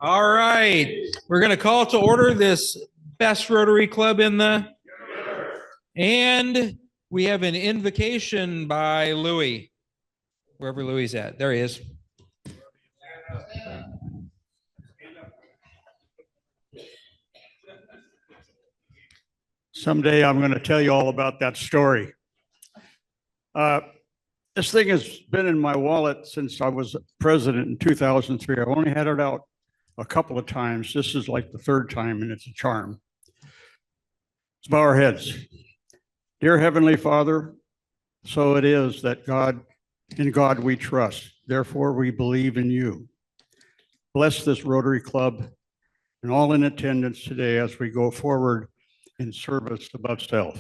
All right, we're going to call to order this best Rotary Club in the, and we have an invocation by Louis, wherever Louis is at. There he is. Someday I'm going to tell you all about that story. This thing has been in my wallet since I was president in 2003. I've only had it out a couple of times. This is like the third time, and it's a charm. Let's bow our heads. Dear Heavenly Father, so it is that in God we trust. Therefore, we believe in you. Bless this Rotary Club and all in attendance today as we go forward in service above self,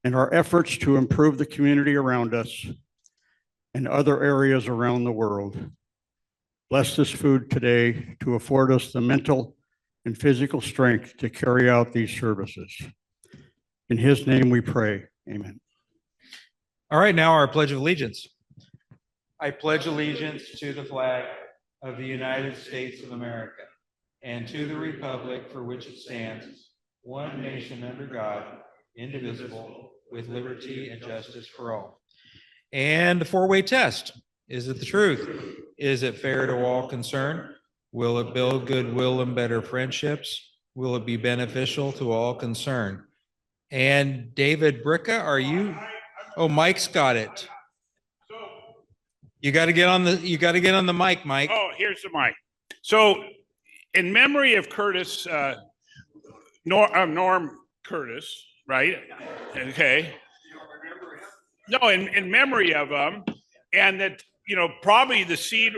and our efforts to improve the community around us and other areas around the world. Bless this food today to afford us the mental and physical strength to carry out these services. In His name we pray. Amen. All right, now our Pledge of Allegiance. I pledge allegiance to the flag of the United States of America and to the republic for which it stands, one nation under God, indivisible, with liberty and justice for all. And the four-way test. Is it the truth? Is it fair to all concerned? Will it build goodwill and better friendships? Will it be beneficial to all concerned? And David Bricka, are you? Oh, Mike's got it. You got to get on the mic, Mike. Oh, here's the mic. So, in memory of Curtis, Norm Curtis, right? Okay. No, in memory of him, and that probably the seed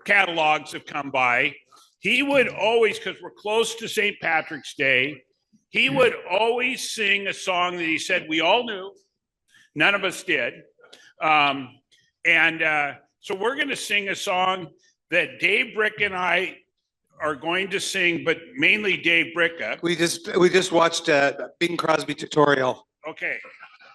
catalogs have come by. He would always, because we're close to St. Patrick's Day, he would always sing a song that he said we all knew, none of us did, so we're going to sing a song that Dave Brick and I are going to sing, but mainly Dave Bricka. We just watched a Bing Crosby tutorial. Okay,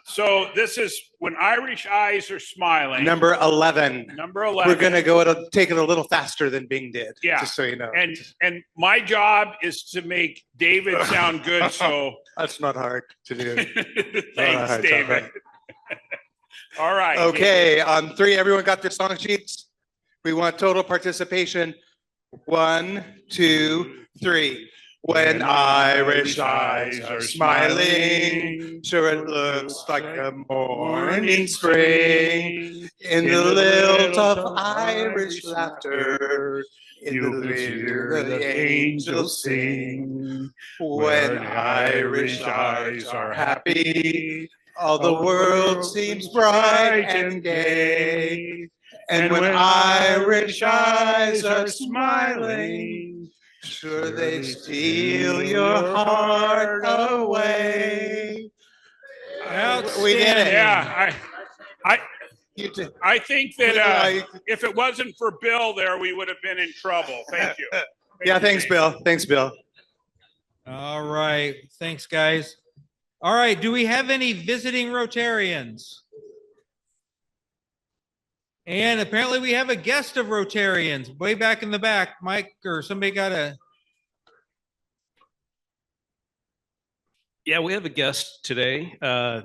so this is When Irish Eyes Are Smiling. Number 11. Number 11. We're gonna take it a little faster than Bing did. Yeah, just so you know. And my job is to make David sound good. So that's not hard to do. Thanks, David. All right. Okay, on 3, everyone got their song sheets? We want total participation. 1, 2, 3. When Irish eyes are smiling, sure it looks like a morning spring. In the lilt of Irish laughter, in the ear the angels sing. When Irish eyes are happy, all the world seems bright and gay. And when Irish eyes are smiling, sure they steal your heart away. We did it. Yeah, I think that if it wasn't for Bill there, we would have been in trouble. Thank you. Thanks, Bill. Thanks, Bill. All right. Thanks, guys. All right. Do we have any visiting Rotarians? And apparently we have a guest of Rotarians way back in the back. Mike or somebody got a... Yeah, we have a guest today.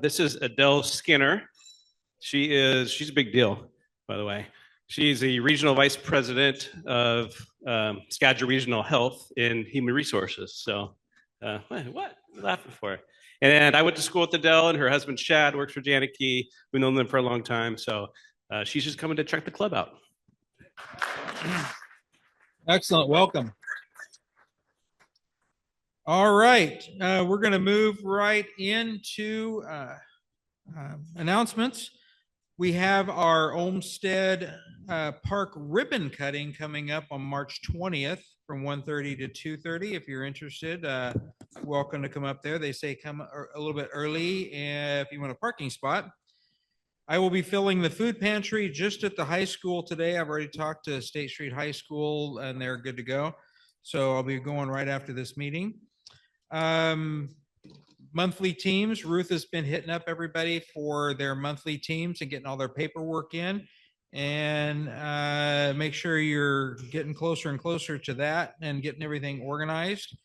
This is Adele Skinner. She's a big deal, by the way. She's the regional vice president of Skagit Regional Health and Human Resources. So, what are you laughing for? And I went to school with Adele, and her husband Chad works for Janet Key. We've known them for a long time. So she's just coming to check the club out. Excellent. Welcome. All right. We're going to move right into announcements. We have our Olmsted Park ribbon cutting coming up on March 20th from 1:30 to 2:30. If you're interested, welcome to come up there. They say come a little bit early if you want a parking spot. I will be filling the food pantry just at the high school today. I've already talked to State Street High School and they're good to go. So I'll be going right after this meeting. Monthly teams. Ruth has been hitting up everybody for their monthly teams and getting all their paperwork in. and make sure you're getting closer and closer to that and getting everything organized.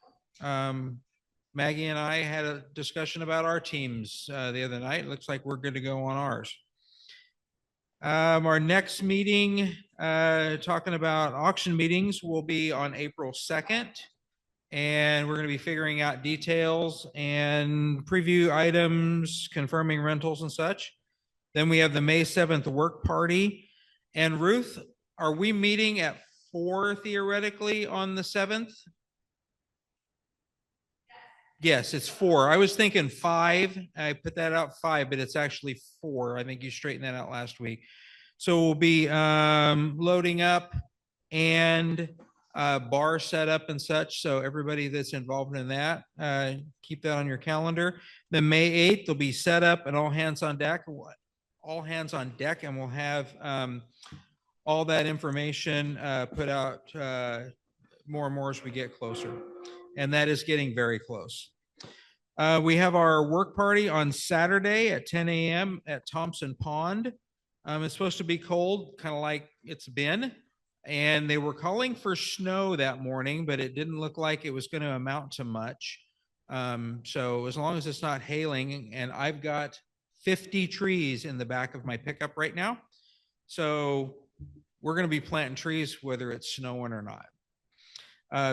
Maggie and I had a discussion about our teams the other night. It looks like we're good to go on ours. Our next meeting, talking about auction meetings, will be on April 2nd. And we're going to be figuring out details and preview items, confirming rentals and such. Then we have the May 7th work party. And Ruth, are we meeting at 4 theoretically on the 7th? Yes, it's 4. I was thinking 5. I put that out 5, but it's actually 4. I think you straightened that out last week. So we'll be loading up and bar setup and such. So everybody that's involved in that, keep that on your calendar. Then May 8th, there'll be set up and all hands on deck. All hands on deck, and we'll have all that information put out more and more as we get closer. And that is getting very close. We have our work party on Saturday at 10 a.m. at Thompson Pond. It's supposed to be cold, kind of like it's been. And they were calling for snow that morning, but it didn't look like it was going to amount to much. So as long as it's not hailing, and I've got 50 trees in the back of my pickup right now. So we're going to be planting trees whether it's snowing or not.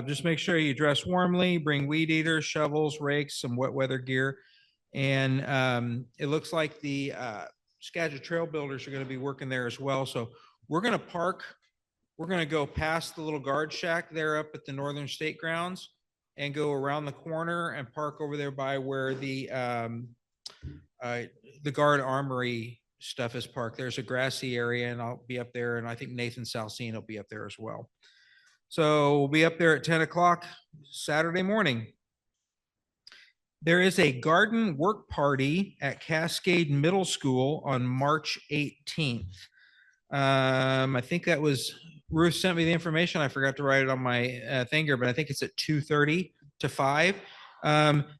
Just make sure you dress warmly, bring weed eaters, shovels, rakes, some wet weather gear. And it looks like the Skagit Trail Builders are going to be working there as well. So we're going to park, we're going to go past the little guard shack there up at the Northern State Grounds and go around the corner and park over there by where the guard armory stuff is parked. There's a grassy area, and I'll be up there, and I think Nathan Salcine will be up there as well. So we'll be up there at 10 o'clock Saturday morning. There is a garden work party at Cascade Middle School on March 18th. I think that was, Ruth sent me the information. I forgot to write it on my thing here, but I think it's at 2:30 to 5.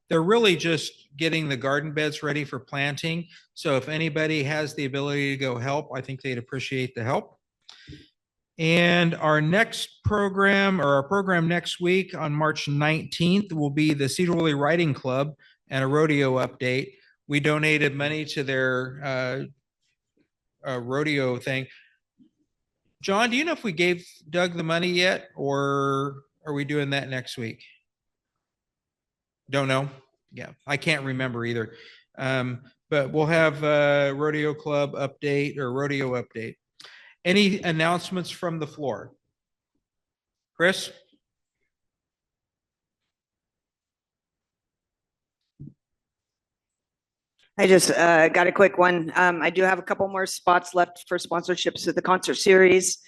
They're really just getting the garden beds ready for planting. So if anybody has the ability to go help, I think they'd appreciate the help. And our next program, or our program next week on March 19th, will be the Sedro Woolley Riding Club and a rodeo update. We donated money to their rodeo thing. John, do you know if we gave Doug the money yet, or are we doing that next week? Don't know. Yeah, I can't remember either. But we'll have a rodeo club update or rodeo update. Any announcements from the floor? Chris? I just got a quick one. I do have a couple more spots left for sponsorships of the concert series.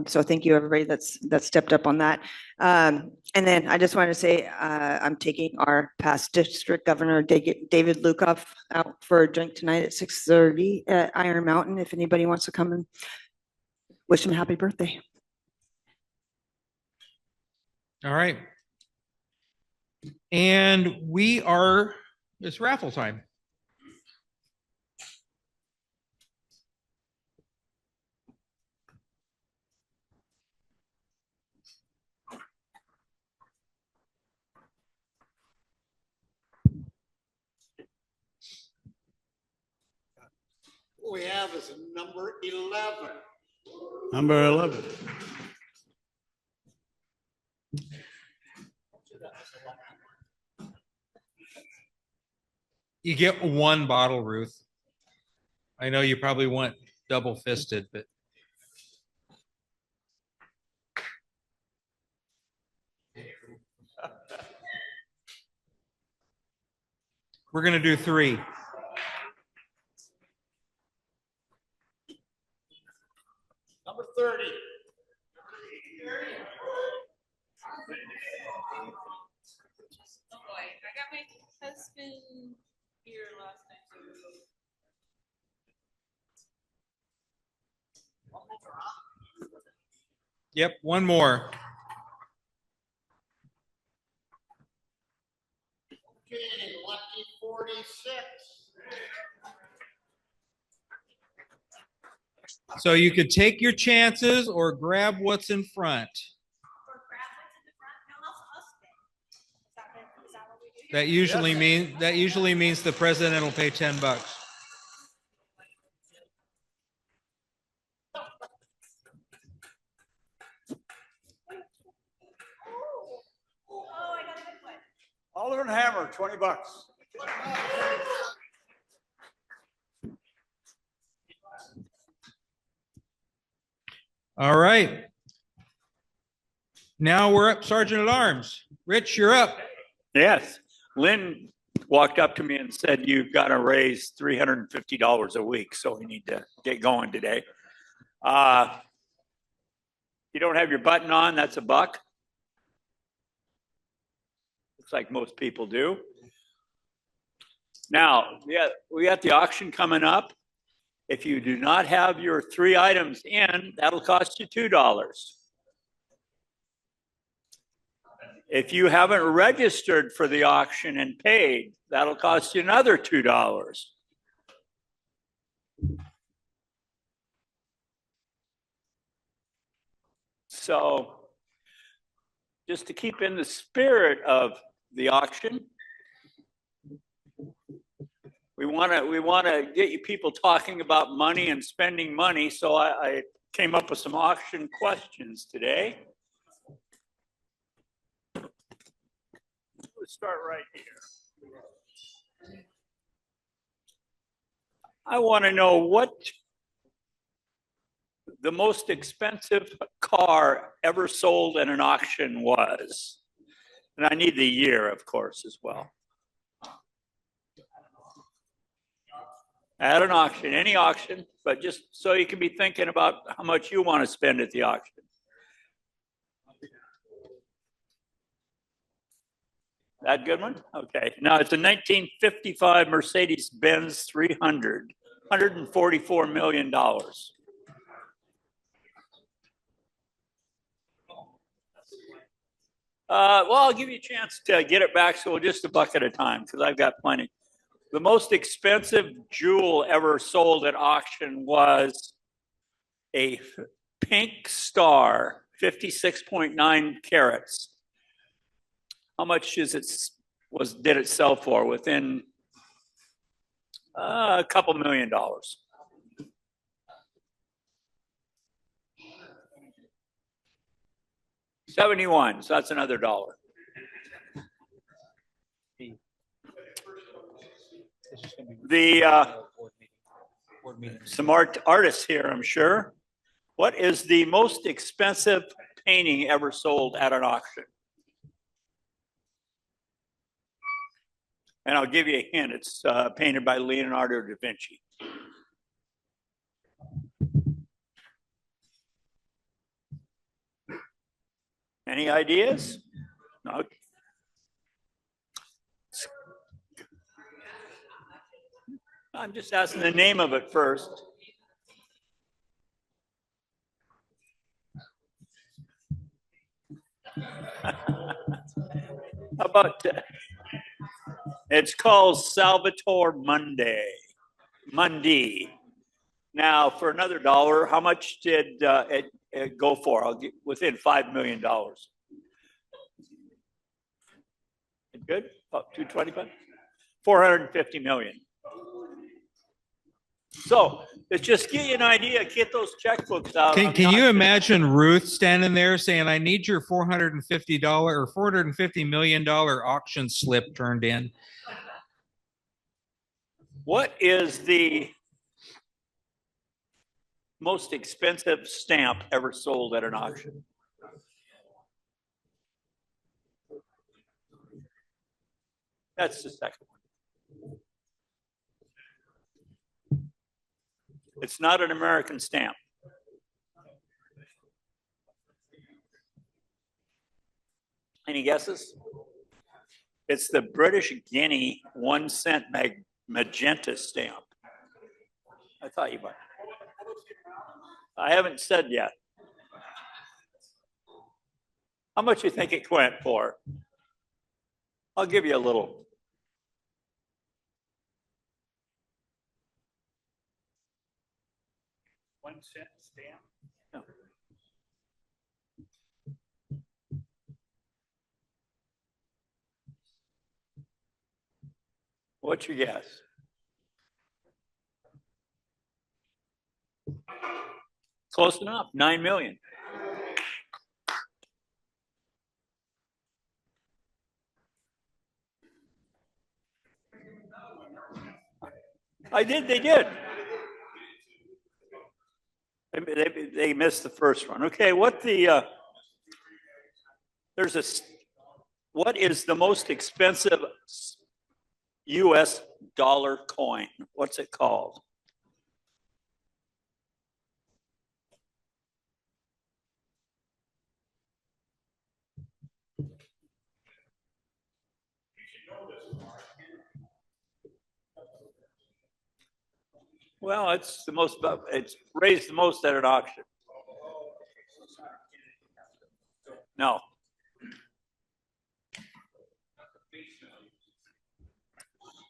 So thank you, everybody that's stepped up on that. And then I just wanted to say I'm taking our past district governor, David Lukoff, out for a drink tonight at 6:30 at Iron Mountain. If anybody wants to come and wish him a happy birthday. All right. And it's raffle time. What we have is number 11. Number 11. You get one bottle, Ruth. I know you probably want double fisted, but. We're going to do 3. Number 30. Oh boy, I got my husband here last night. Yep, one more. Okay, lucky 46. So you could take your chances or grab what's in front. That usually means the president will pay $10. Alderman Hammer, $20. All right. Now we're up, Sergeant at Arms. Rich, you're up. Yes. Lynn walked up to me and said, you've got to raise $350 a week, so we need to get going today. You don't have your button on, that's $1. Looks like most people do. Now, yeah, we got the auction coming up. If you do not have your 3 items in, that'll cost you $2. If you haven't registered for the auction and paid, that'll cost you another $2. So just to keep in the spirit of the auction, we want to get you people talking about money and spending money. So I came up with some auction questions today. Let's start right here. I want to know what the most expensive car ever sold at an auction was. And I need the year, of course, as well. At an auction, any auction, but just so you can be thinking about how much you want to spend at the auction. That good one? Okay. Now it's a 1955 Mercedes-Benz 300, $144 million. Well, I'll give you a chance to get it back, so just $1 at a time, because I've got plenty. The most expensive jewel ever sold at auction was a pink star, 56.9 carats. How much did it sell for? Within a couple $1 million. $71, so that's another $1. Some artists here, I'm sure. What is the most expensive painting ever sold at an auction? And I'll give you a hint. It's painted by Leonardo da Vinci. Any ideas? No. I'm just asking the name of it first. How about it's called Salvatore Mundi. Now, for another $1, how much did it go for? I'll get within $5 million. Good? About 225? 450 million. So let's just give you an idea. Get those checkbooks out. Can you imagine Ruth standing there saying, I need your $450 or $450 million auction slip turned in? What is the most expensive stamp ever sold at an auction? That's the second one. It's not an American stamp. Any guesses? It's the British Guinea 1 cent magenta stamp. I thought you might. I haven't said yet. How much you think it went for? I'll give you a little. 1 cent stamp? No. What's your guess? Close enough, 9 million. I did, they did. They missed the first one. Okay, what is the most expensive US dollar coin? What's it called? Well, it's raised the most at an auction. No.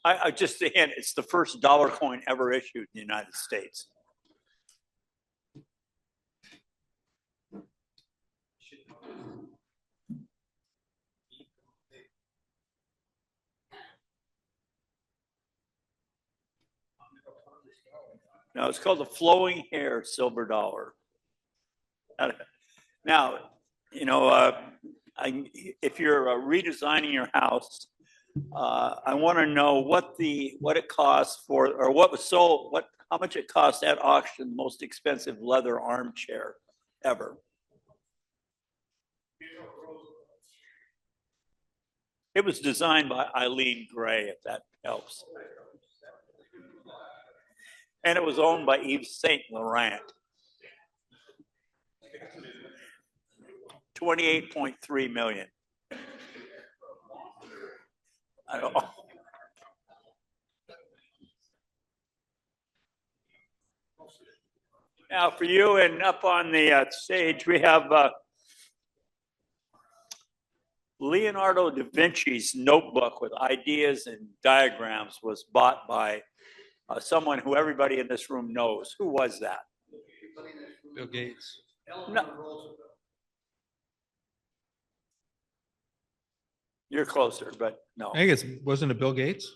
I just, again, it's the first dollar coin ever issued in the United States. No, it's called the flowing hair silver dollar. Now, you know, if you're redesigning your house, I want to know what it costs for, or what was sold, how much it cost at auction, most expensive leather armchair ever. It was designed by Eileen Gray, if that helps. And it was owned by Yves Saint Laurent. 28.3 million. I don't know. Now for you and up on the stage, we have Leonardo da Vinci's notebook with ideas and diagrams was bought by someone who everybody in this room knows. Who was that? Bill Gates. No. You're closer, but no. I think wasn't it Bill Gates?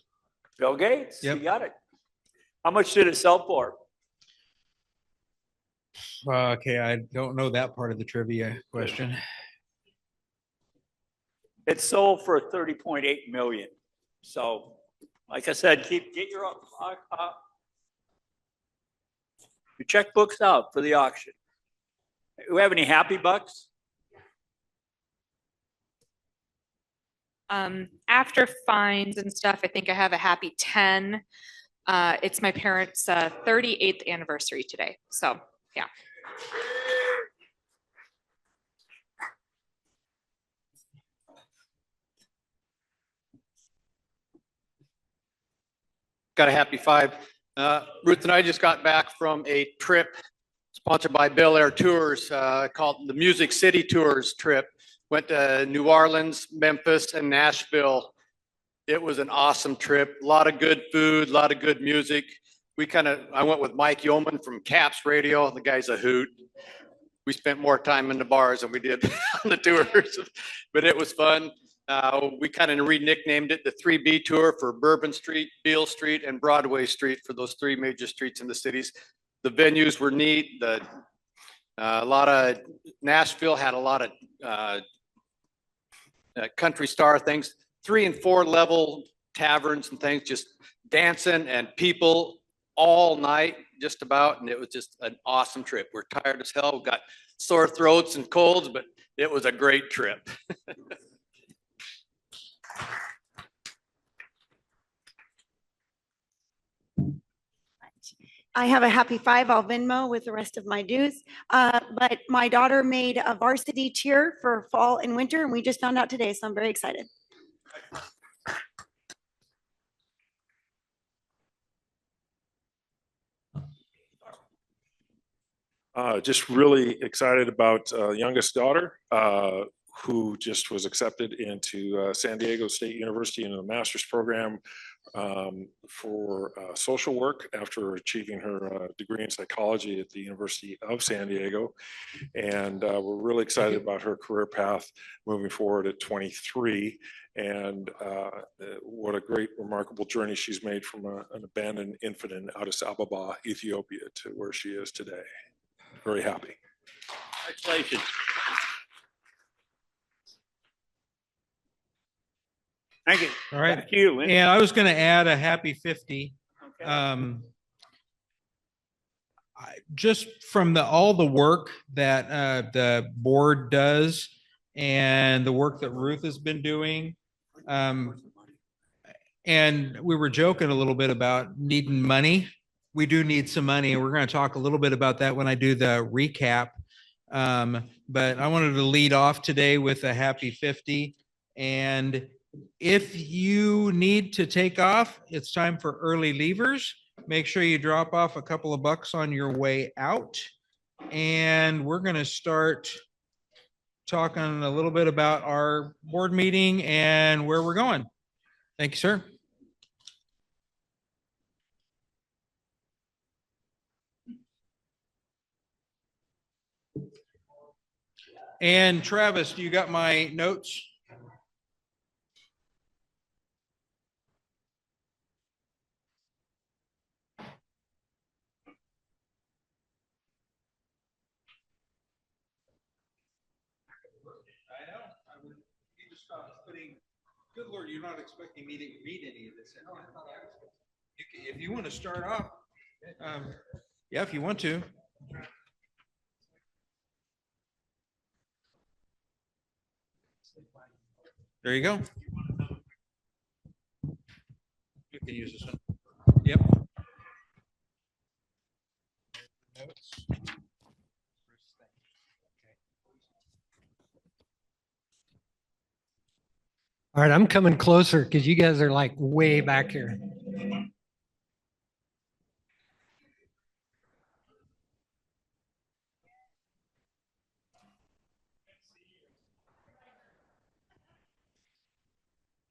Bill Gates, Yep. You got it. How much did it sell for? Okay, I don't know that part of the trivia question. It sold for 30.8 million. So, like I said, get your checkbooks out for the auction. Do we have any happy bucks? After fines and stuff, I think I have a happy 10. It's my parents' 38th anniversary today. So, yeah. Got a happy 5. Ruth and I just got back from a trip sponsored by Bel Air Tours called the Music City Tours trip. Went to New Orleans, Memphis, and Nashville. It was an awesome trip. A lot of good food, a lot of good music. I went with Mike Yeoman from Caps Radio. The guy's a hoot. We spent more time in the bars than we did on the tours, but it was fun. We kind of re-nicknamed it the 3B Tour for Bourbon Street, Beale Street, and Broadway Street for those 3 major streets in the cities. The venues were neat. Nashville had a lot of country star things, 3 and 4 level taverns and things, just dancing and people all night, just about. And it was just an awesome trip. We're tired as hell. We got sore throats and colds, but it was a great trip. I have a happy 5. I'll Venmo with the rest of my dues. But my daughter made a varsity cheer for fall and winter, and we just found out today, so I'm very excited. Just really excited about youngest daughter, who just was accepted into San Diego State University in a master's program for social work after achieving her degree in psychology at the University of San Diego. And we're really excited about her career path moving forward at 23. And what a great, remarkable journey she's made from an abandoned infant in Addis Ababa, Ethiopia, to where she is today. Very happy. Congratulations. Thank you. All right. Back to you, Lynn. And I was going to add a happy 50. Okay. Just from all the work that the board does and the work that Ruth has been doing. And we were joking a little bit about needing money. We do need some money, and we're going to talk a little bit about that when I do the recap. But I wanted to lead off today with a happy 50. And if you need to take off, it's time for early leavers. Make sure you drop off a couple of bucks on your way out. And we're going to start talking a little bit about our board meeting and where we're going. Thank you, sir. And Travis, do you got my notes? I know. You just stopped putting. Good Lord, you're not expecting me to read any of this. No, I thought I was. If you want to start off, yeah, if you want to. There you go. You can use this one. Yep. All right, I'm coming closer because you guys are like way back here.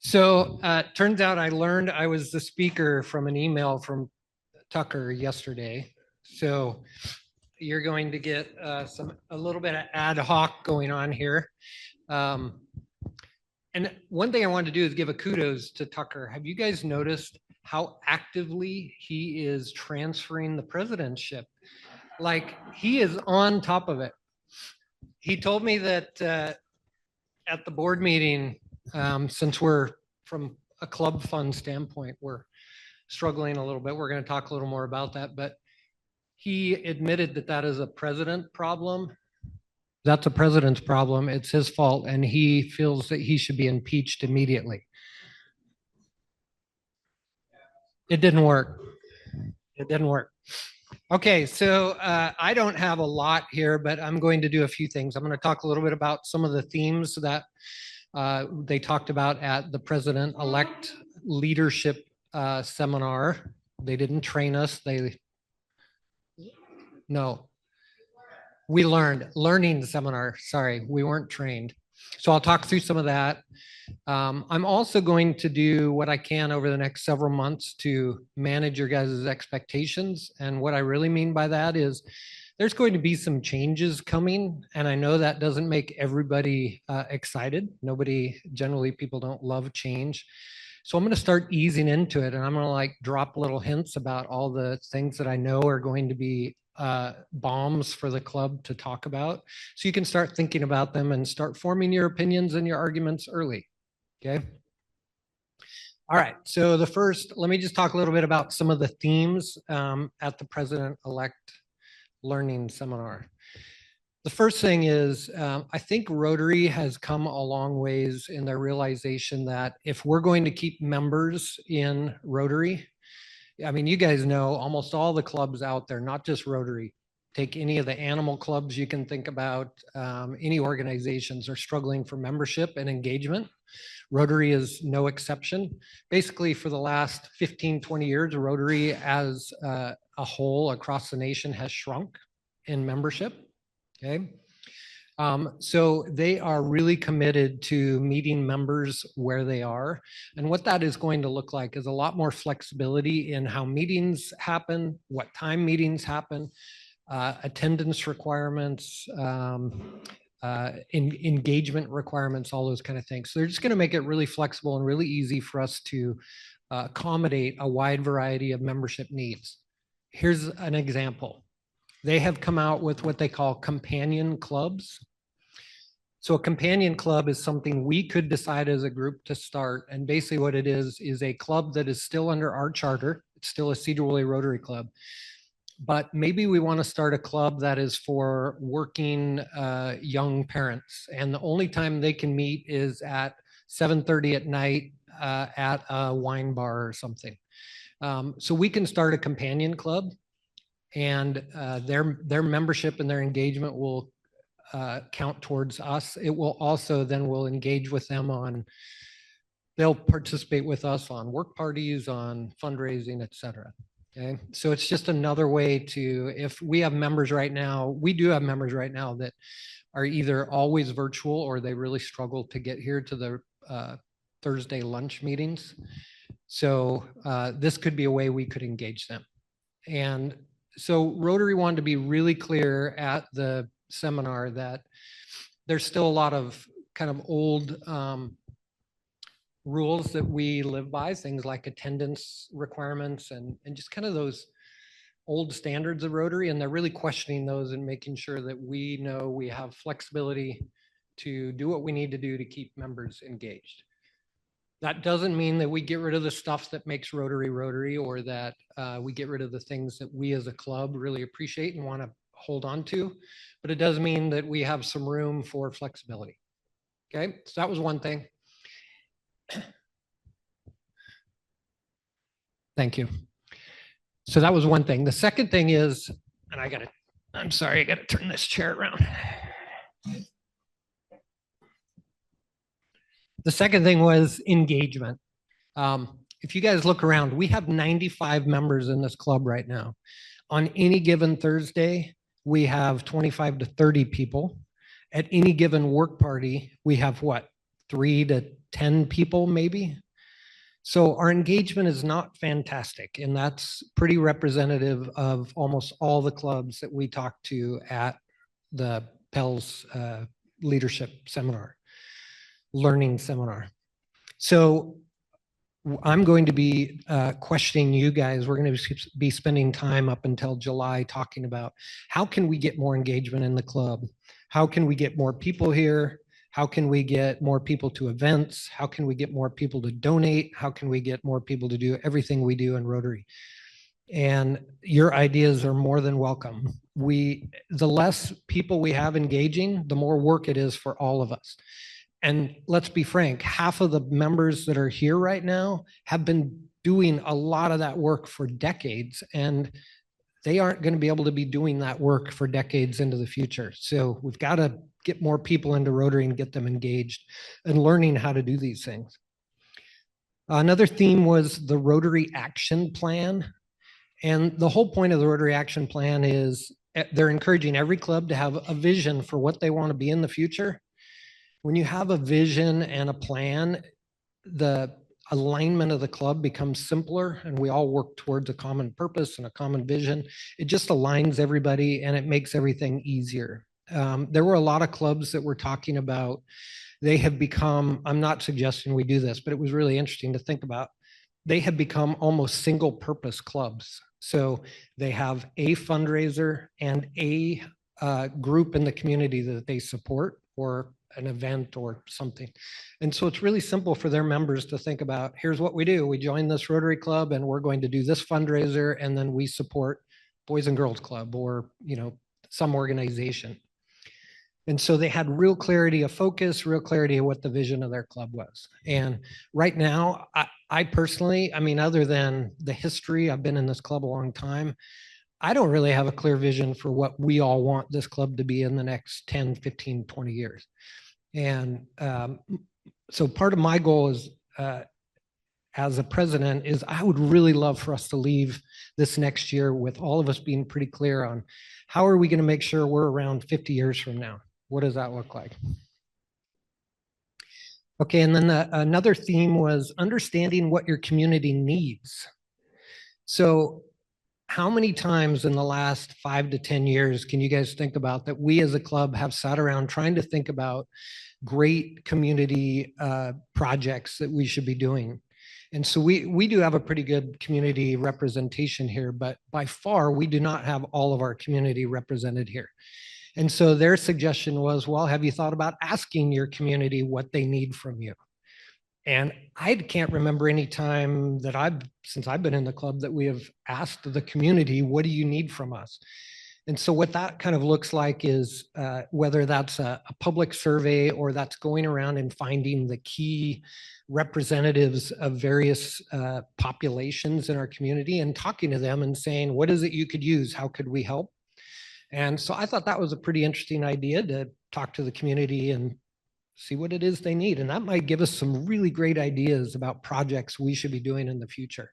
So turns out I learned I was the speaker from an email from Tucker yesterday. So you're going to get a little bit of ad hoc going on here. And one thing I wanted to do is give a kudos to Tucker. Have you guys noticed how actively he is transferring the presidentship? Like he is on top of it. He told me that at the board meeting, since we're from a club fund standpoint, we're struggling a little bit. We're going to talk a little more about that, but he admitted that that is a president problem. That's a president's problem. It's his fault, and he feels that he should be impeached immediately. It didn't work. It didn't work. Okay, so I don't have a lot here, but I'm going to do a few things. I'm going to talk a little bit about some of the themes that they talked about at the President-elect Leadership Seminar. They didn't train us. We learned, learning seminar. Sorry, we weren't trained. So I'll talk through some of that. I'm also going to do what I can over the next several months to manage your guys' expectations. And what I really mean by that is there's going to be some changes coming. And I know that doesn't make everybody excited. Generally people don't love change. So I'm going to start easing into it, and I'm going to like drop little hints about all the things that I know are going to be bombs for the club to talk about. So you can start thinking about them and start forming your opinions and your arguments early. Okay. All right. So let me just talk a little bit about some of the themes at the President-elect Learning Seminar. The first thing is, I think Rotary has come a long ways in their realization that if we're going to keep members in Rotary, I mean, you guys know almost all the clubs out there, not just Rotary. Take any of the animal clubs you can think about, any organizations are struggling for membership and engagement. Rotary is no exception. Basically, for the last 15, 20 years, Rotary as a whole across the nation has shrunk in membership. Okay. So they are really committed to meeting members where they are. And what that is going to look like is a lot more flexibility in how meetings happen, what time meetings happen, attendance requirements, engagement requirements, all those kind of things. So they're just going to make it really flexible and really easy for us to accommodate a wide variety of membership needs. Here's an example. They have come out with what they call companion clubs. So a companion club is something we could decide as a group to start. And basically what it is a club that is still under our charter. It's still a Sedro Woolley Rotary Club. But maybe we want to start a club that is for working young parents. And the only time they can meet is at 7:30 at night at a wine bar or something. So we can start a companion club, and their membership and their engagement will count towards us. It will also then we'll engage with them on, they'll participate with us on work parties, on fundraising, et cetera. Okay, so it's just another way to, if we have members right now, we do have members right now that are either always virtual or they really struggle to get here to the Thursday lunch meetings. So this could be a way we could engage them. And so Rotary wanted to be really clear at the seminar that there's still a lot of kind of old rules that we live by, things like attendance requirements and just kind of those old standards of Rotary. And they're really questioning those and making sure that we know we have flexibility to do what we need to do to keep members engaged. That doesn't mean that we get rid of the stuff that makes Rotary Rotary, or that we get rid of the things that we as a club really appreciate and want to hold on to, but it does mean that we have some room for flexibility. Okay, so that was one thing. Thank you. So that was one thing. The second thing is, and I'm sorry, I gotta turn this chair around. The second thing was engagement. If you guys look around, we have 95 members in this club right now. On any given Thursday, we have 25 to 30 people. At any given work party, we have what, 3 to 10 people maybe? So our engagement is not fantastic, and that's pretty representative of almost all the clubs that we talk to at the Pell's leadership seminar, learning seminar. So I'm going to be questioning you guys. We're going to be spending time up until July talking about how can we get more engagement in the club? How can we get more people here? How can we get more people to events? How can we get more people to donate? How can we get more people to do everything we do in Rotary? And your ideas are more than welcome. The less people we have engaging, the more work it is for all of us. And let's be frank, half of the members that are here right now have been doing a lot of that work for decades, and they aren't going to be able to be doing that work for decades into the future. So we've got to get more people into Rotary and get them engaged and learning how to do these things. Another theme was the Rotary Action Plan. And the whole point of the Rotary Action Plan is they're encouraging every club to have a vision for what they want to be in the future. When you have a vision and a plan, the alignment of the club becomes simpler, and we all work towards a common purpose and a common vision. It just aligns everybody and it makes everything easier. There were a lot of clubs that were talking about, they have become, I'm not suggesting we do this, but it was really interesting to think about. They have become almost single purpose clubs. So they have a fundraiser and a group in the community that they support, or an event or something. And so it's really simple for their members to think about, here's what we do. We join this Rotary Club and we're going to do this fundraiser, and then we support Boys and Girls Club or, some organization. And so they had real clarity of focus, real clarity of what the vision of their club was. And right now, I personally, other than the history, I've been in this club a long time, I don't really have a clear vision for what we all want this club to be in the next 10, 15, 20 years. And so part of my goal is, as a president, is I would really love for us to leave this next year with all of us being pretty clear on how are we going to make sure we're around 50 years from now? What does that look like? Okay, and then another theme was understanding what your community needs. So how many times in the last 5 to 10 years can you guys think about that we as a club have sat around trying to think about great community projects that we should be doing? And so we do have a pretty good community representation here, but by far we do not have all of our community represented here. And so their suggestion was, well, have you thought about asking your community what they need from you? And I can't remember any time that since I've been in the club, that we have asked the community, what do you need from us? And so what that kind of looks like is whether that's a public survey or that's going around and finding the key representatives of various populations in our community and talking to them and saying, what is it you could use? How could we help? And so I thought that was a pretty interesting idea to talk to the community and see what it is they need. And that might give us some really great ideas about projects we should be doing in the future.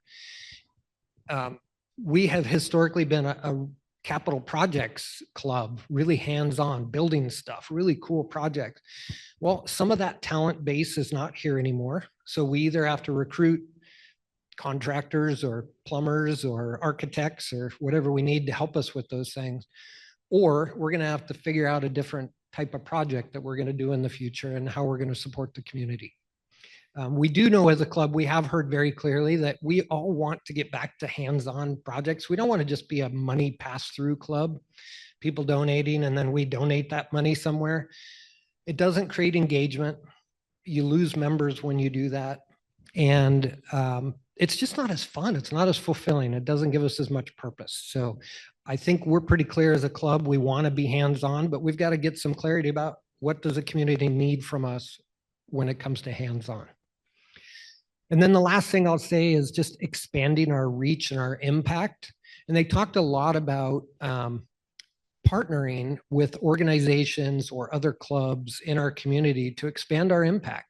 We have historically been a capital projects club, really hands-on, building stuff, really cool projects. Well, some of that talent base is not here anymore. So we either have to recruit contractors or plumbers or architects or whatever we need to help us with those things, or we're going to have to figure out a different type of project that we're going to do in the future and how we're going to support the community. We do know as a club, we have heard very clearly that we all want to get back to hands-on projects. We don't want to just be a money pass-through club, people donating and then we donate that money somewhere. It doesn't create engagement. You lose members when you do that. And it's just not as fun. It's not as fulfilling. It doesn't give us as much purpose. So I think we're pretty clear as a club. We want to be hands-on, but we've got to get some clarity about what does the community need from us when it comes to hands-on. And then the last thing I'll say is just expanding our reach and our impact. And they talked a lot about partnering with organizations or other clubs in our community to expand our impact.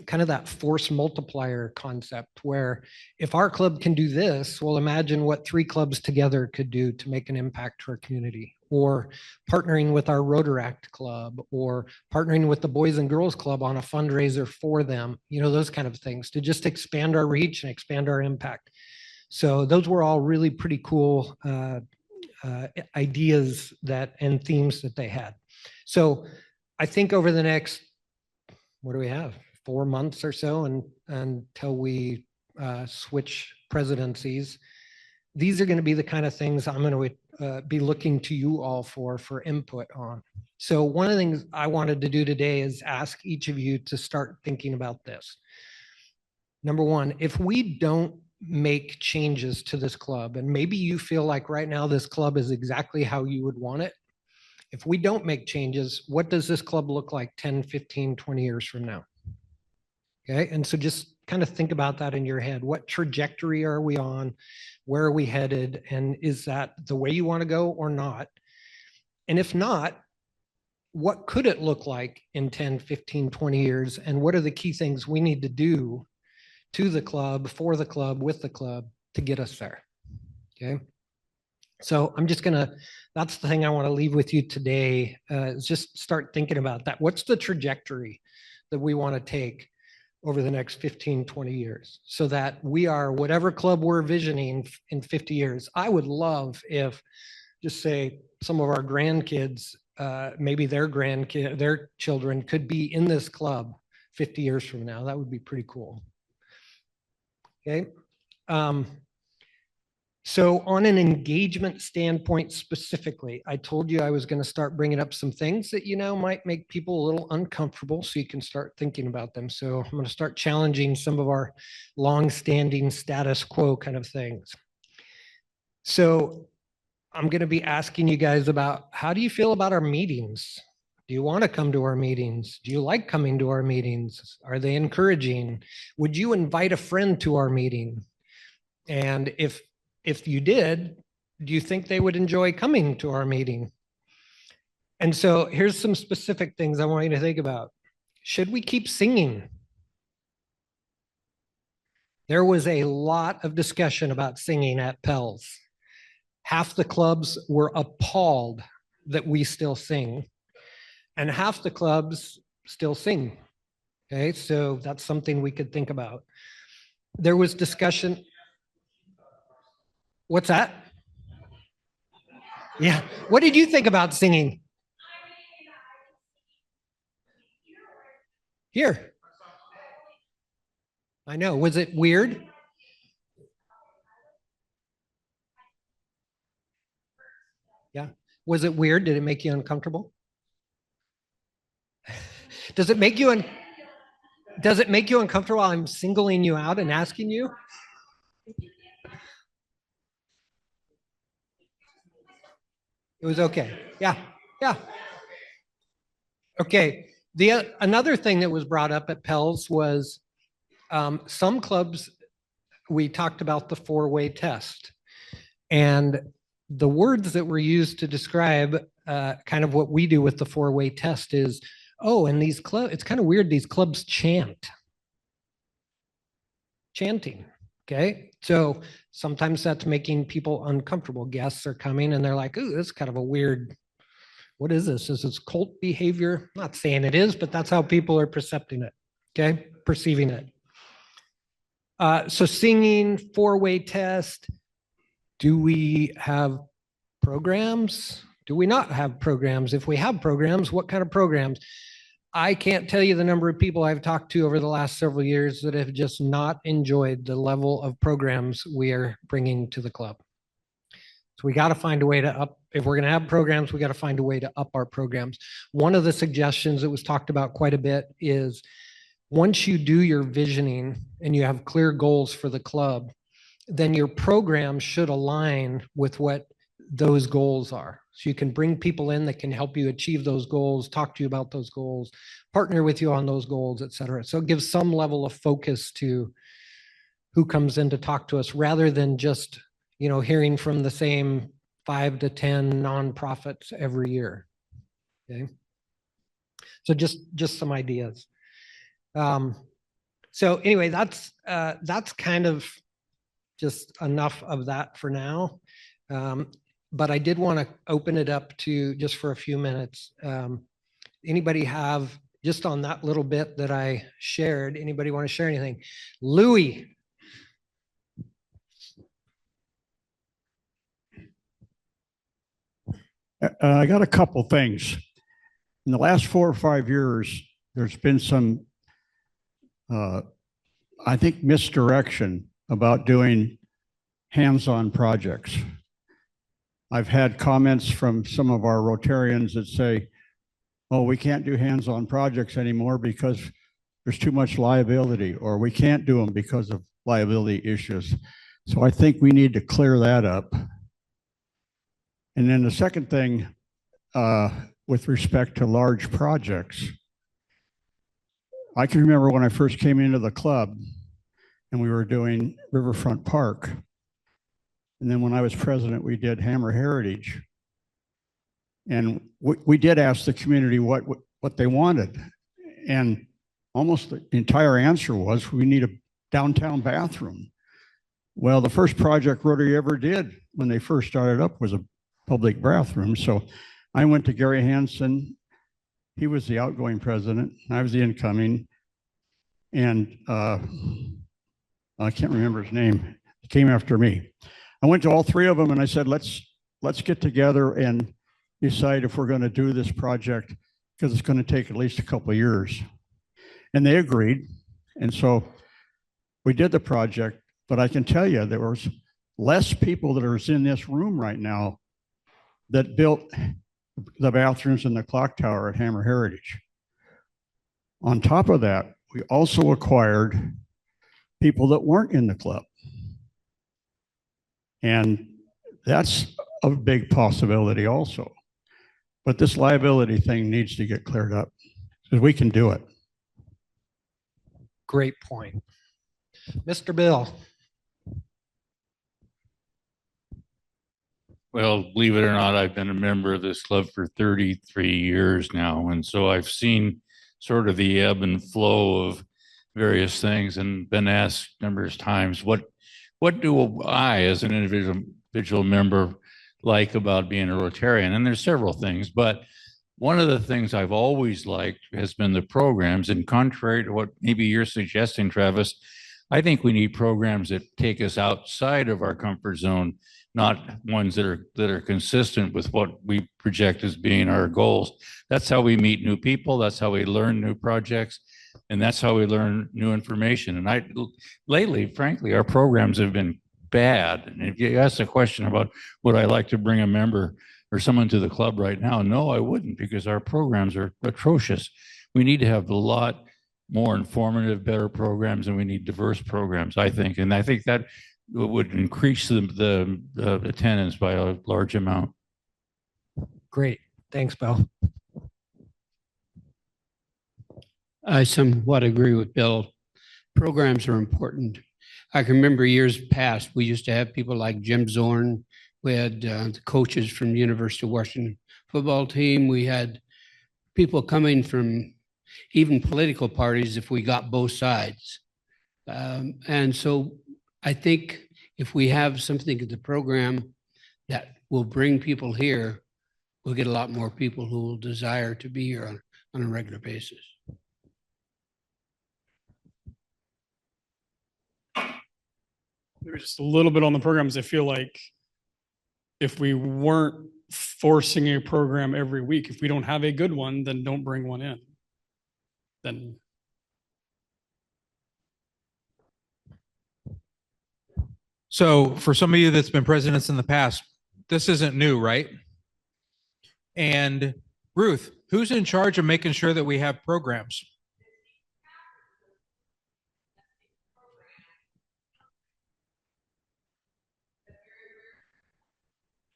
Kind of that force multiplier concept where if our club can do this, well, imagine what 3 clubs together could do to make an impact to our community, or partnering with our Rotaract club, or partnering with the Boys and Girls Club on a fundraiser for them, you know, those kind of things to just expand our reach and expand our impact. So those were all really pretty cool ideas and themes that they had. So I think over the next, what do we have? 4 months or so until we switch presidencies. These are going to be the kind of things I'm going to be looking to you all for input on. So one of the things I wanted to do today is ask each of you to start thinking about this. Number one, if we don't make changes to this club, and maybe you feel like right now this club is exactly how you would want it. If we don't make changes, what does this club look like 10, 15, 20 years from now? Okay, and so just kind of think about that in your head. What trajectory are we on? Where are we headed? And is that the way you want to go or not? And if not, what could it look like in 10, 15, 20 years? And what are the key things we need to do to the club, for the club, with the club to get us there? Okay. So I'm just that's the thing I want to leave with you today, is just start thinking about that. What's the trajectory that we want to take over the next 15, 20 years so that we are whatever club we're visioning in 50 years. I would love if, just say, some of our grandkids, maybe their children could be in this club 50 years from now. That would be pretty cool. Okay. So on an engagement standpoint specifically, I told you I was going to start bringing up some things that, might make people a little uncomfortable, so you can start thinking about them. So I'm going to start challenging some of our long-standing status quo kind of things. So I'm going to be asking you guys about, how do you feel about our meetings? Do you want to come to our meetings? Do you like coming to our meetings? Are they encouraging? Would you invite a friend to our meeting? And if you did, do you think they would enjoy coming to our meeting? And so here's some specific things I want you to think about. Should we keep singing? There was a lot of discussion about singing at Pell's. Half the clubs were appalled that we still sing. And half the clubs still sing. Okay, so that's something we could think about. There was discussion. What's that? Yeah. What did you think about singing? Here. I know. Was it weird? Yeah. Was it weird? Did it make you uncomfortable? Does it make you uncomfortable while I'm singling you out and asking you? It was okay. Yeah. Yeah. Okay. Another thing that was brought up at Pell's was some clubs, we talked about the four-way test. And the words that were used to describe kind of what we do with the four-way test is, oh, and these clubs, it's kind of weird, these clubs chanting. Okay. So sometimes that's making people uncomfortable. Guests are coming and they're like, ooh, this is kind of a weird, what is this? Is this cult behavior? I'm not saying it is, but that's how people are perceiving it. Okay. Perceiving it. So singing, four-way test. Do we have programs? Do we not have programs? If we have programs, what kind of programs? I can't tell you the number of people I've talked to over the last several years that have just not enjoyed the level of programs we are bringing to the club. So we got to find a way to up, if we're going to have programs, we got to find a way to up our programs. One of the suggestions that was talked about quite a bit is once you do your visioning and you have clear goals for the club, then your program should align with what those goals are. So you can bring people in that can help you achieve those goals, talk to you about those goals, partner with you on those goals, et cetera. So it gives some level of focus to who comes in to talk to us rather than just, hearing from the same 5 to 10 nonprofits every year. Okay. So just some ideas. So anyway, that's kind of just enough of that for now. But I did want to open it up to just for a few minutes. Anybody have, just on that little bit that I shared, anybody want to share anything? Louis. I got a couple things. In the last 4 or 5 years, there's been some, I think, misdirection about doing hands-on projects. I've had comments from some of our Rotarians that say, oh, we can't do hands-on projects anymore because there's too much liability, or we can't do them because of liability issues. So I think we need to clear that up. And then the second thing, with respect to large projects, I can remember when I first came into the club and we were doing Riverfront Park. And then when I was president, we did Hammer Heritage. And we did ask the community what they wanted. And almost the entire answer was, we need a downtown bathroom. Well, the first project Rotary ever did when they first started up was a public bathroom. So I went to Gary Hansen. He was the outgoing president. I was the incoming. And I can't remember his name. He came after me. I went to all three of them and I said, let's get together and decide if we're going to do this project, because it's going to take at least a couple of years. And they agreed. And so we did the project, but I can tell you there was less people that are in this room right now that built the bathrooms in the clock tower at Hammer Heritage. On top of that, we also acquired people that weren't in the club. And that's a big possibility also. But this liability thing needs to get cleared up because we can do it. Great point. Mr. Bill. Well, believe it or not, I've been a member of this club for 33 years now. And so I've seen sort of the ebb and flow of various things and been asked numerous times, what do I, as an individual member, like about being a Rotarian? And there's several things, but one of the things I've always liked has been the programs, and contrary to what maybe you're suggesting, Travis, I think we need programs that take us outside of our comfort zone, not ones that are consistent with what we project as being our goals. That's how we meet new people. That's how we learn new projects. And that's how we learn new information. And lately, frankly, our programs have been bad. And if you ask a question about would I like to bring a member or someone to the club right now, no, I wouldn't, because our programs are atrocious. We need to have a lot more informative, better programs, and we need diverse programs, I think. And I think that would increase the attendance by a large amount. Great. Thanks, Bill. I somewhat agree with Bill. Programs are important. I can remember years past, we used to have people like Jim Zorn. We had the coaches from the University of Washington football team. We had people coming from even political parties if we got both sides. And so I think if we have something in the program that will bring people here, we'll get a lot more people who will desire to be here on a regular basis. There's just a little bit on the programs. I feel like if we weren't forcing a program every week, if we don't have a good one, then don't bring one in. Then So for some of you that's been presidents in the past, this isn't new, right? And Ruth, who's in charge of making sure that we have programs?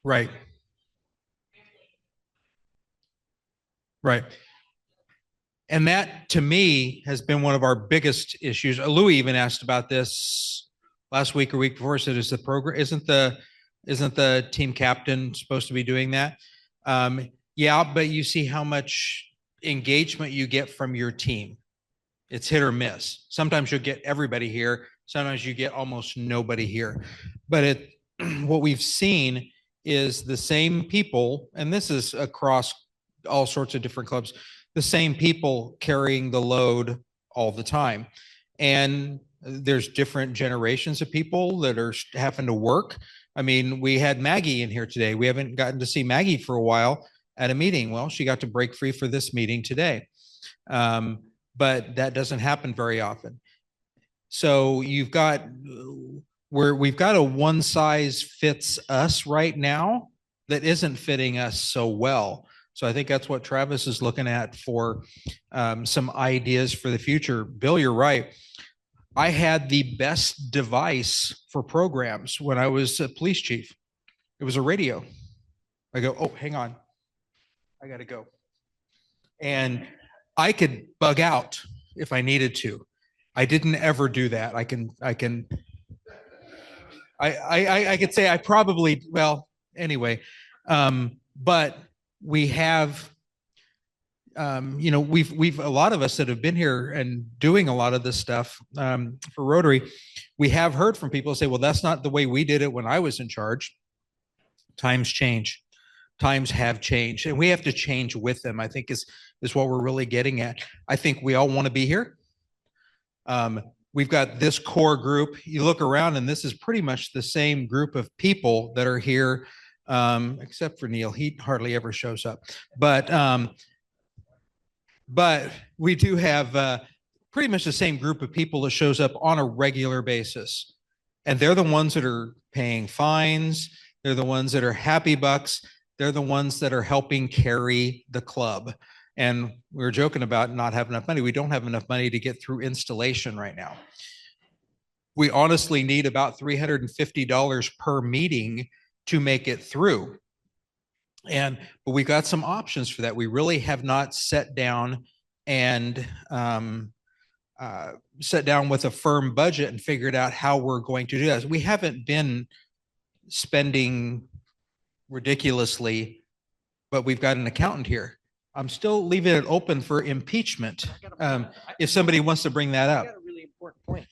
Right. Right. And that, to me, has been one of our biggest issues. Louis even asked about this last week or week before. Said, "Is the program isn't the team captain supposed to be doing that?" Yeah, but you see how much engagement you get from your team. It's hit or miss. Sometimes you'll get everybody here. Sometimes you get almost nobody here. But what we've seen is the same people, and this is across all sorts of different clubs, the same people carrying the load all the time. And there's different generations of people that are having to work. I mean, we had Maggie in here today. We haven't gotten to see Maggie for a while at a meeting. Well, she got to break free for this meeting today. But that doesn't happen very often. So we've got a one size fits us right now that isn't fitting us so well. So I think that's what Travis is looking at for some ideas for the future. Bill, you're right. I had the best device for programs when I was a police chief. It was a radio. I go, oh, hang on. I got to go. And I could bug out if I needed to. I didn't ever do that. I could say I probably, well, anyway, but we have, we've a lot of us that have been here and doing a lot of this stuff for Rotary, we have heard from people say, well, that's not the way we did it when I was in charge. Times change. Times have changed, and we have to change with them, I think is what we're really getting at. I think we all want to be here. We've got this core group. You look around and this is pretty much the same group of people that are here, except for Neil. He hardly ever shows up. But we do have pretty much the same group of people that shows up on a regular basis. And they're the ones that are paying fines. They're the ones that are happy bucks. They're the ones that are helping carry the club. And we were joking about not having enough money. We don't have enough money to get through installation right now. We honestly need about $350 per meeting to make it through. But we got some options for that. We really have not sat down and sat down with a firm budget and figured out how we're going to do that. We haven't been spending ridiculously, but we've got an accountant here. I'm still leaving it open for impeachment if somebody wants to bring that up. Got a really important point.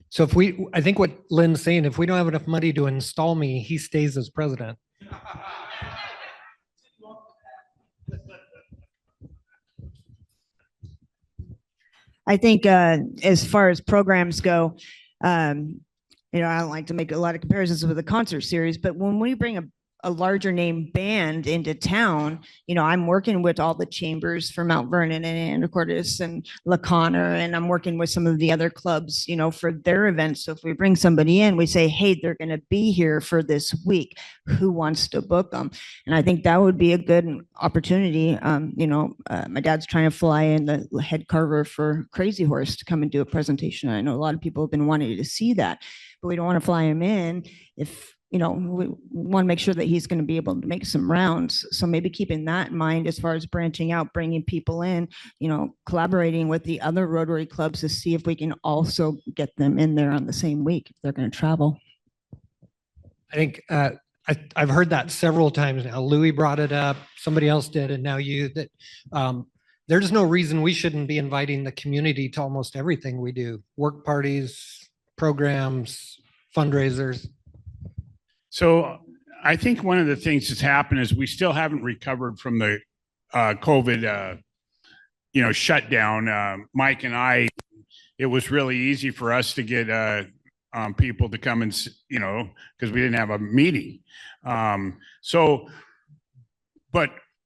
So I think what Lynn's saying, if we don't have enough money to install me, he stays as president. I think as far as programs go, I don't like to make a lot of comparisons with the concert series, but when we bring a larger name band into town, I'm working with all the chambers for Mount Vernon and Anacortes and La Conner, and I'm working with some of the other clubs, for their events. So if we bring somebody in, we say, hey, they're going to be here for this week. Who wants to book them? And I think that would be a good opportunity. My dad's trying to fly in the head carver for Crazy Horse to come and do a presentation. I know a lot of people have been wanting to see that, but we don't want to fly him in if we want to make sure that he's going to be able to make some rounds. So maybe keeping that in mind as far as branching out, bringing people in, collaborating with the other Rotary clubs to see if we can also get them in there on the same week if they're going to travel. I think I've heard that several times now. Louis brought it up, somebody else did, and now you, that there's no reason we shouldn't be inviting the community to almost everything we do. Work parties, programs, fundraisers. So I think one of the things that's happened is we still haven't recovered from the COVID, shutdown. Mike and I, it was really easy for us to get people to come and, because we didn't have a meeting. But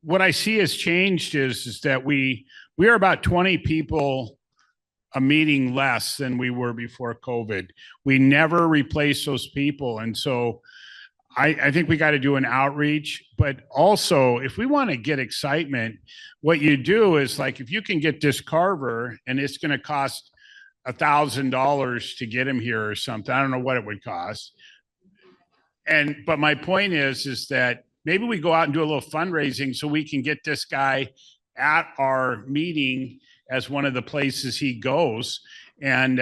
what I see has changed is that we are about 20 people a meeting less than we were before COVID. We never replace those people. And so I think we got to do an outreach, but also if we want to get excitement, what you do is like, if you can get this carver and it's going to cost $1,000 to get him here or something, I don't know what it would cost. But my point is that maybe we go out and do a little fundraising so we can get this guy at our meeting as one of the places he goes. And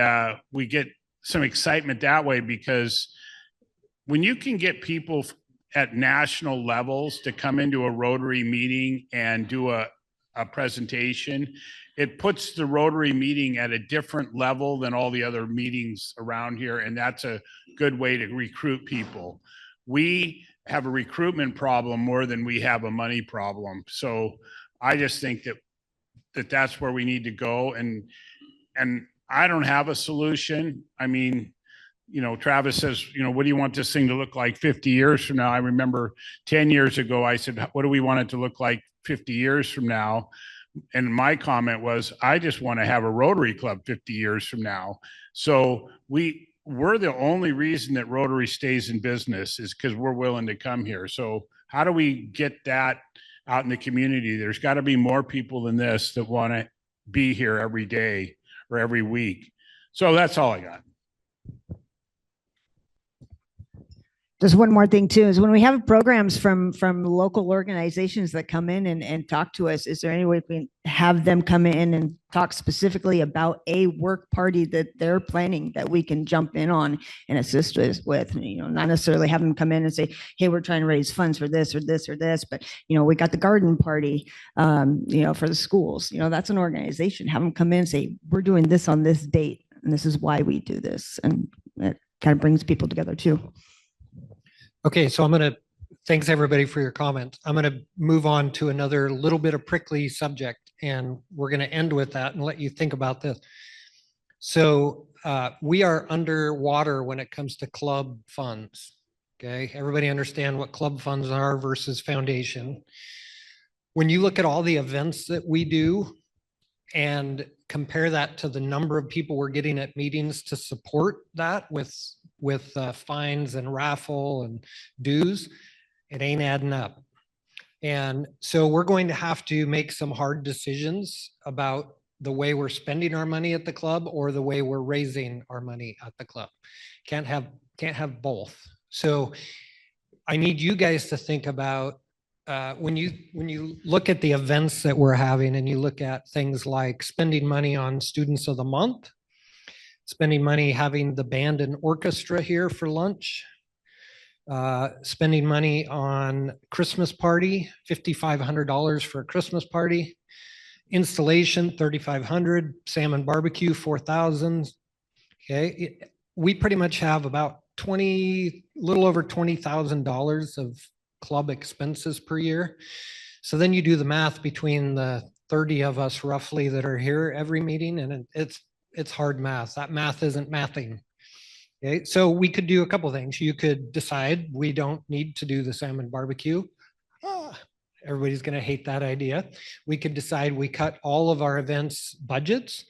we get some excitement that way, because when you can get people at national levels to come into a Rotary meeting and do a presentation, it puts the Rotary meeting at a different level than all the other meetings around here. And that's a good way to recruit people. We have a recruitment problem more than we have a money problem. So I just think that's where we need to go. And I don't have a solution. I mean, Travis says, what do you want this thing to look like 50 years from now? I remember 10 years ago, I said, what do we want it to look like 50 years from now? And my comment was, I just want to have a Rotary club 50 years from now. So we're the only reason that Rotary stays in business is because we're willing to come here. So how do we get that out in the community? There's got to be more people than this that want to be here every day or every week. So that's all I got. Just one more thing too, is when we have programs from local organizations that come in and talk to us, is there any way we can have them come in and talk specifically about a work party that they're planning that we can jump in on and assist us with, not necessarily have them come in and say, hey, we're trying to raise funds for this or this or this, but we got the garden party, for the schools, that's an organization. Have them come in and say, we're doing this on this date and this is why we do this. And it kind of brings people together too. Okay, so thanks everybody for your comments. I'm going to move on to another little bit of prickly subject, and we're going to end with that and let you think about this. So we are underwater when it comes to club funds. Okay, everybody understand what club funds are versus foundation. When you look at all the events that we do and compare that to the number of people we're getting at meetings to support that with fines and raffle and dues, it ain't adding up. And so we're going to have to make some hard decisions about the way we're spending our money at the club or the way we're raising our money at the club. Can't have both. So I need you guys to think about when you look at the events that we're having and you look at things like spending money on Students of the Month, spending money having the band and orchestra here for lunch, spending money on Christmas party, $5,500 for a Christmas party, installation, $3,500, salmon barbecue, $4,000. Okay, we pretty much have about little over $20,000 of club expenses per year. So then you do the math between the 30 of us roughly that are here every meeting, and it's hard math. That math isn't mathing. Okay, so we could do a couple things. You could decide we don't need to do the salmon barbecue. Everybody's going to hate that idea. We could decide we cut all of our events budgets.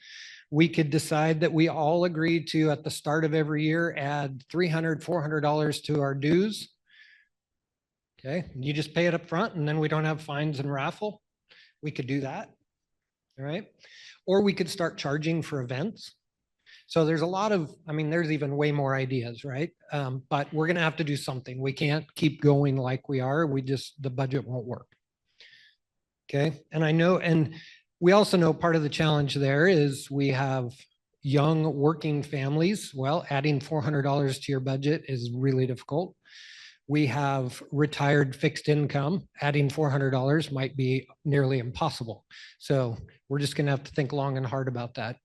We could decide that we all agree to, at the start of every year, add $300, $400 to our dues. Okay, you just pay it up front and then we don't have fines and raffle. We could do that. All right. Or we could start charging for events. So there's a lot of, I mean, there's even way more ideas, right? But we're going to have to do something. We can't keep going like we are. The budget won't work. Okay. And I know, and we also know part of the challenge there is we have young working families. Well, adding $400 to your budget is really difficult. We have retired fixed income. Adding $400 might be nearly impossible. So we're just going to have to think long and hard about that.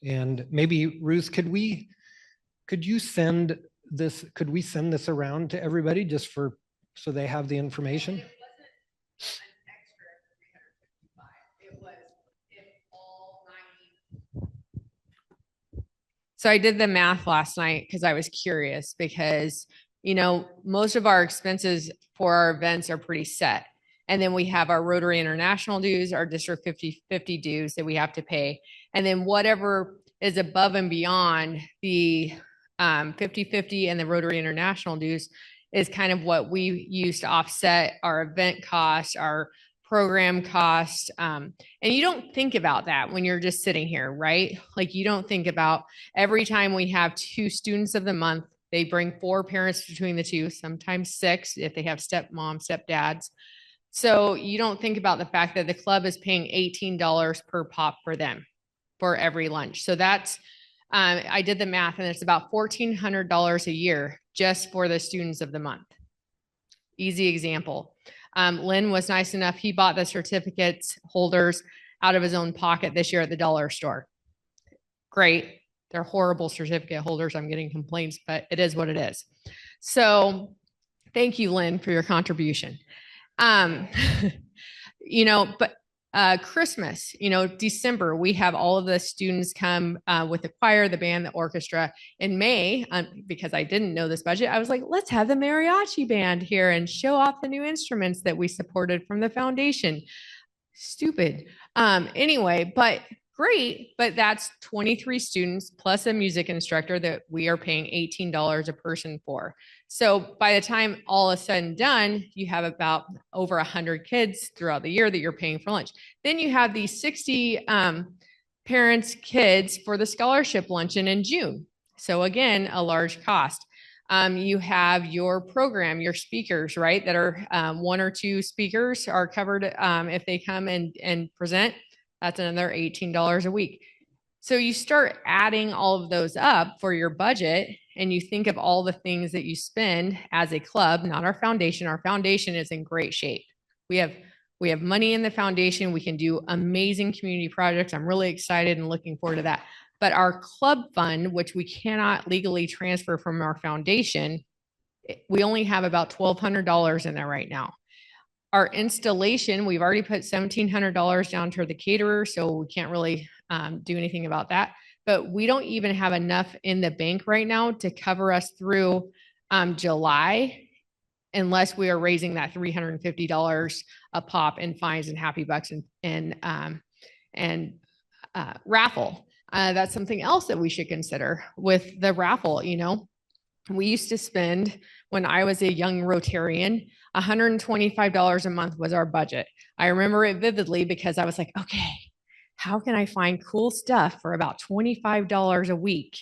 And maybe Ruth, could we send this around to everybody just so they have the information? So I did the math last night because I was curious because, most of our expenses for our events are pretty set. And then we have our Rotary International dues, our District 50 dues that we have to pay. And then whatever is above and beyond the 50/50 and the Rotary International dues is kind of what we use to offset our event costs, our program costs. And you don't think about that when you're just sitting here, right? Like you don't think about every time we have 2 students of the month, they bring 4 parents between the 2, sometimes 6 if they have stepmom, stepdads. So you don't think about the fact that the club is paying $18 per pop for them for every lunch. So that's, I did the math and it's about $1,400 a year just for the students of the month. Easy example. Lynn was nice enough. He bought the certificates holders out of his own pocket this year at the dollar store. Great. They're horrible certificate holders. I'm getting complaints, but it is what it is. So thank you, Lynn, for your contribution. But Christmas, December, we have all of the students come with the choir, the band, the orchestra. In May, because I didn't know this budget, I was like, let's have the mariachi band here and show off the new instruments that we supported from the foundation. Stupid. Anyway, but great. But that's 23 students plus a music instructor that we are paying $18 a person for. So by the time all is said and done, you have about over 100 kids throughout the year that you're paying for lunch. Then you have these 60 parents, kids for the scholarship luncheon in June. So again, a large cost. You have your program, your speakers, right? That are 1 or 2 speakers are covered if they come and present. That's another $18 a week. So you start adding all of those up for your budget and you think of all the things that you spend as a club, not our foundation. Our foundation is in great shape. We have money in the foundation. We can do amazing community projects. I'm really excited and looking forward to that. But our club fund, which we cannot legally transfer from our foundation, we only have about $1,200 in there right now. Our installation, we've already put $1,700 down to the caterer, so we can't really do anything about that. But we don't even have enough in the bank right now to cover us through July, unless we are raising that $350 a pop in fines and happy bucks and raffle. That's something else that we should consider with the raffle. We used to spend, when I was a young Rotarian, $125 a month was our budget. I remember it vividly because I was like, okay, how can I find cool stuff for about $25 a week?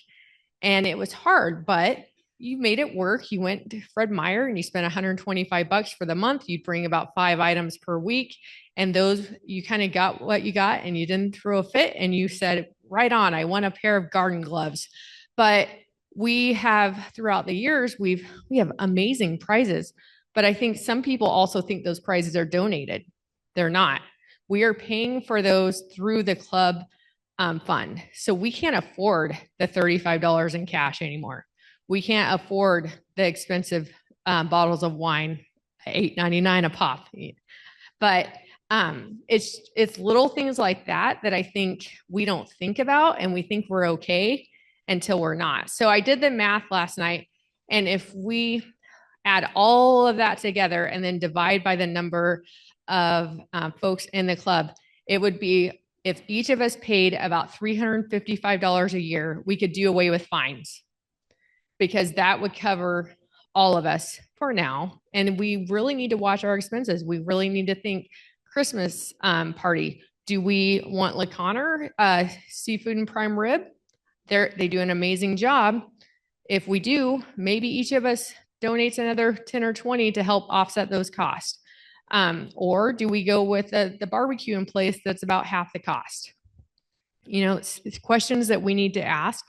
And it was hard, but you made it work. You went to Fred Meyer and you spent $125 for the month. You'd bring about 5 items per week. And those, you kind of got what you got and you didn't throw a fit and you said, right on, I want a pair of garden gloves. But we have throughout the years, we have amazing prizes, but I think some people also think those prizes are donated. They're not. We are paying for those through the club fund. So we can't afford the $35 in cash anymore. We can't afford the expensive bottles of wine, $8.99 a pop. But It's little things like that that I think we don't think about, and we think we're okay until we're not. So I did the math last night, and if we add all of that together and then divide by the number of folks in the club, it would be, if each of us paid about $355 a year, we could do away with fines, because that would cover all of us for now. And we really need to watch our expenses. We really need to think Christmas party. Do we want Le Connor seafood and prime rib? They do an amazing job. If we do, maybe each of us donates another 10 or 20 to help offset those costs. Or do we go with the barbecue in place that's about half the cost? You know, it's questions that we need to ask.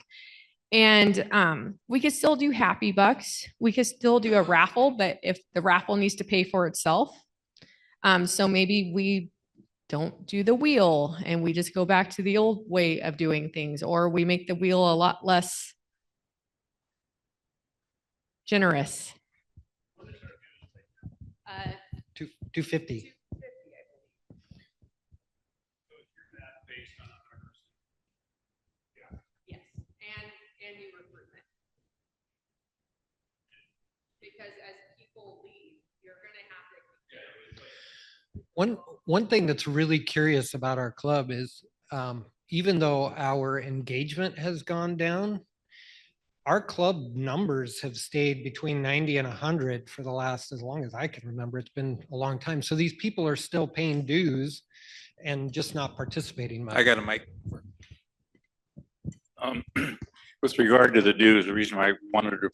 And we could still do happy bucks. We could still do a raffle, but if the raffle needs to pay for itself, so maybe we don't do the wheel and we just go back to the old way of doing things, or we make the wheel a lot less generous. 250. Yes, and new recruitment. Because as people leave, you're gonna have to. One thing that's really curious about our club is, even though our engagement has gone down, our club numbers have stayed between 90 and 100 for the last, as long as I can remember. It's been a long time. So these people are still paying dues and just not participating much. I got a mic. With regard to the dues, the reason I wanted to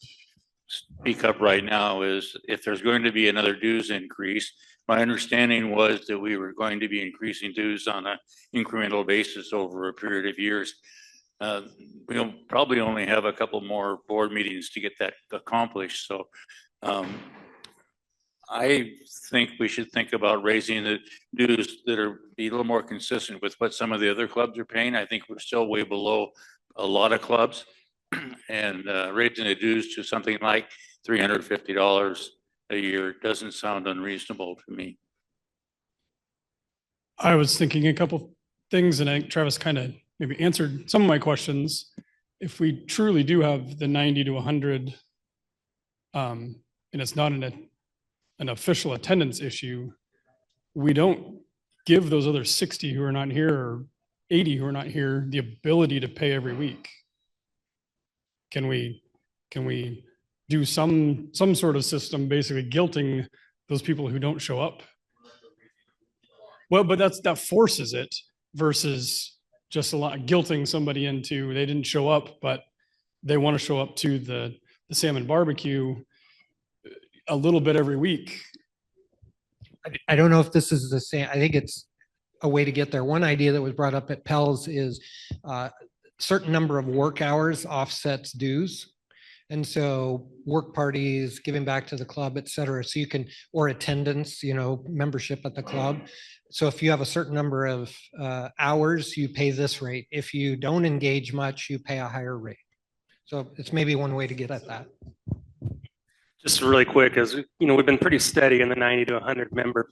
speak up right now is if there's going to be another dues increase, my understanding was that we were going to be increasing dues on an incremental basis over a period of years. We'll probably only have a couple more board meetings to get that accomplished. So I think we should think about raising the dues that are be a little more consistent with what some of the other clubs are paying. I think we're still way below a lot of clubs, and raising the dues to something like $350 a year doesn't sound unreasonable to me. I was thinking a couple things, and I think Travis kind of maybe answered some of my questions. If we truly do have the 90 to 100, and it's not an official attendance issue, we don't give those other 60 who are not here, or 80 who are not here, the ability to pay every week. Can we do some sort of system basically guilting those people who don't show up? Well, but that forces it versus just a lot guilting somebody into, they didn't show up, but they want to show up to the salmon barbecue a little bit every week. I don't know if this is the same. I think it's a way to get there. One idea that was brought up at Pell's is certain number of work hours offsets dues. And so work parties, giving back to the club, et cetera. So you can, or attendance, membership at the club. So if you have a certain number of hours, you pay this rate. If you don't engage much, you pay a higher rate. So it's maybe one way to get at that. Just really quick, as we've been pretty steady in the 90 to 100 members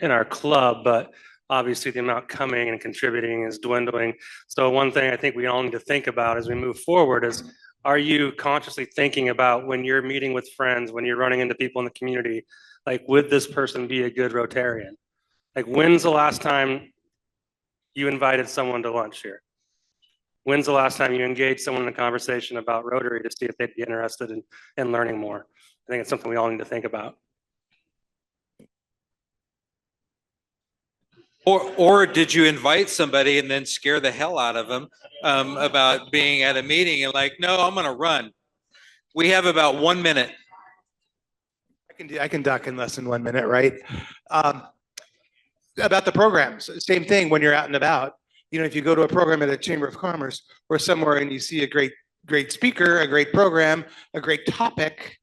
in our club, but obviously the amount coming and contributing is dwindling. So one thing I think we all need to think about as we move forward is, are you consciously thinking about when you're meeting with friends, when you're running into people in the community, like, would this person be a good Rotarian? Like, when's the last time you invited someone to lunch here? When's the last time you engaged someone in a conversation about Rotary to see if they'd be interested in learning more? I think it's something we all need to think about. Or did you invite somebody and then scare the hell out of them about being at a meeting and like, no, I'm going to run. We have about 1 minute. I can duck in less than 1 minute, right? About the programs, same thing when you're out and about. If you go to a program at a Chamber of Commerce or somewhere and you see a great speaker, a great program, a great topic,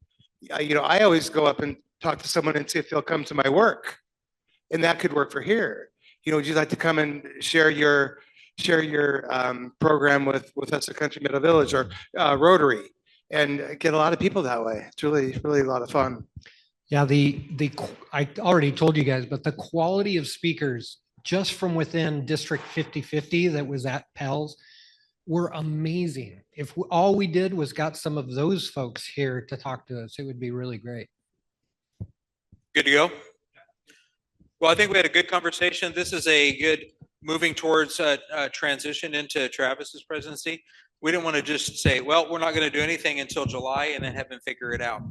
I always go up and talk to someone and see if they'll come to my work. And that could work for here. Would you like to come and share your program with us at Country Meadow Village or Rotary, and get a lot of people that way? It's really, really a lot of fun. Yeah, I already told you guys, but the quality of speakers just from within District 5050 that was at Pell's were amazing. If all we did was got some of those folks here to talk to us, it would be really great. Good to go? Well, I think we had a good conversation. This is a good moving towards a transition into Travis's presidency. We didn't want to just say, well, we're not going to do anything until July and then have him figure it out.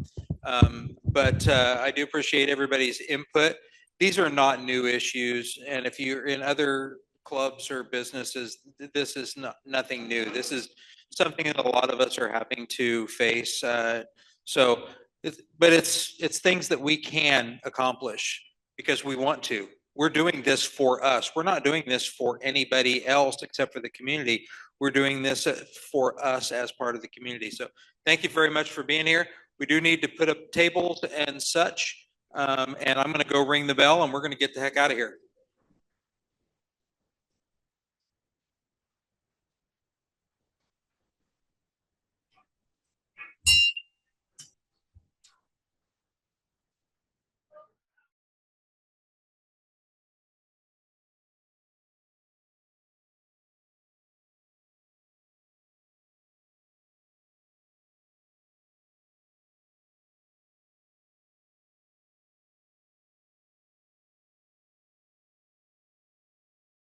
But I do appreciate everybody's input. These are not new issues. And if you're in other clubs or businesses, this is nothing new. This is something that a lot of us are having to face. But it's things that we can accomplish because we want to. We're doing this for us. We're not doing this for anybody else except for the community. We're doing this for us as part of the community. So thank you very much for being here. We do need to put up tables and such. And I'm going to go ring the bell and we're going to get the heck out of here.